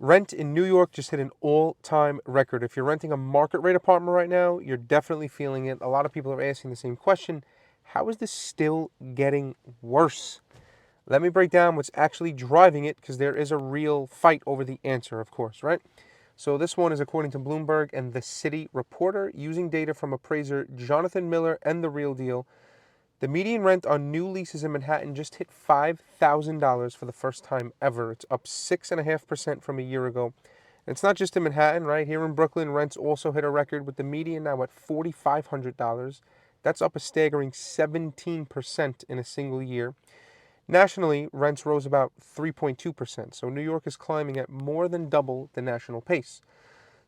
Rent in New York just hit an all-time record. If you're renting a market rate apartment right now, you're definitely feeling it. A lot of people are asking the same question. How is this still getting worse? Let me break down what's actually driving it, because there is a real fight over the answer, of course, right? So this one is according to Bloomberg and the City Reporter, using data from appraiser Jonathan Miller and The Real Deal. The median rent on new leases in Manhattan just hit $5,000 for the first time ever. It's up 6.5% from a year ago. And it's not just in Manhattan, right? Here in Brooklyn, rents also hit a record with the median now at $4,500. That's up a staggering 17% in a single year. Nationally, rents rose about 3.2%, so New York is climbing at more than double the national pace.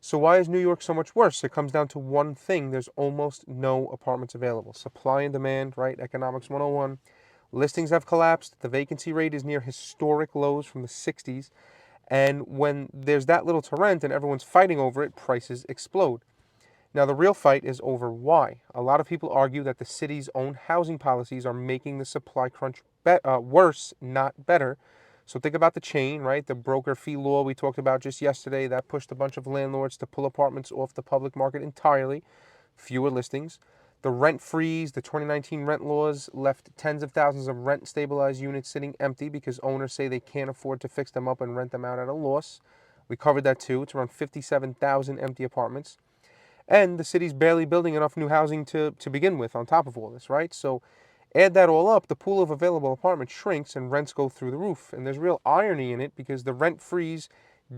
So why is New York so much worse? It comes down to one thing. There's almost no apartments available. Supply and demand, right? Economics 101. Listings have collapsed. The vacancy rate is near historic lows from the 60s. And when there's that little to rent and everyone's fighting over it, prices explode. Now, the real fight is over why. A lot of people argue that the city's own housing policies are making the supply crunch worse, not better. So think about the chain, right? The broker fee law we talked about just yesterday, that pushed a bunch of landlords to pull apartments off the public market entirely. Fewer listings. The rent freeze, the 2019 rent laws left tens of thousands of rent stabilized units sitting empty because owners say they can't afford to fix them up and rent them out at a loss. We covered that too. It's around 57,000 empty apartments. And the city's barely building enough new housing to begin with on top of all this, right? So add that all up, the pool of available apartments shrinks and rents go through the roof. And there's real irony in it, because the rent freeze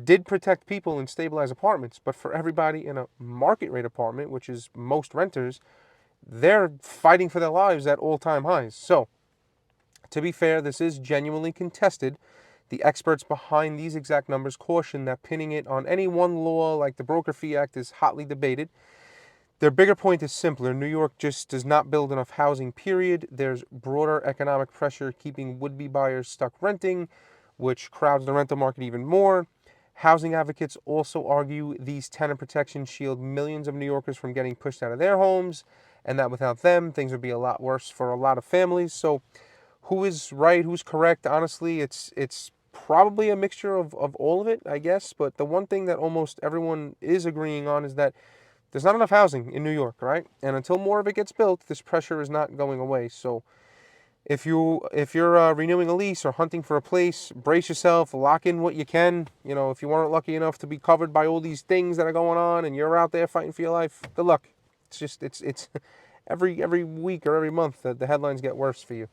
did protect people in stabilized apartments, but for everybody in a market rate apartment, which is most renters, they're fighting for their lives at all-time highs. So, to be fair, this is genuinely contested. The experts behind these exact numbers caution that pinning it on any one law like the Broker Fee Act is hotly debated. Their bigger point is simpler. New York just does not build enough housing, period. There's broader economic pressure keeping would-be buyers stuck renting, which crowds the rental market even more. Housing advocates also argue these tenant protections shield millions of New Yorkers from getting pushed out of their homes, and that without them, things would be a lot worse for a lot of families. So who is right, who's correct? Honestly, it's probably a mixture of all of it, I guess. But the one thing that almost everyone is agreeing on is that there's not enough housing in New York, right? And until more of it gets built, this pressure is not going away. So if you're renewing a lease or hunting for a place, brace yourself, lock in what you can. You know, if you weren't lucky enough to be covered by all these things that are going on, and you're out there fighting for your life, good luck. It's just it's every week or every month the headlines get worse for you.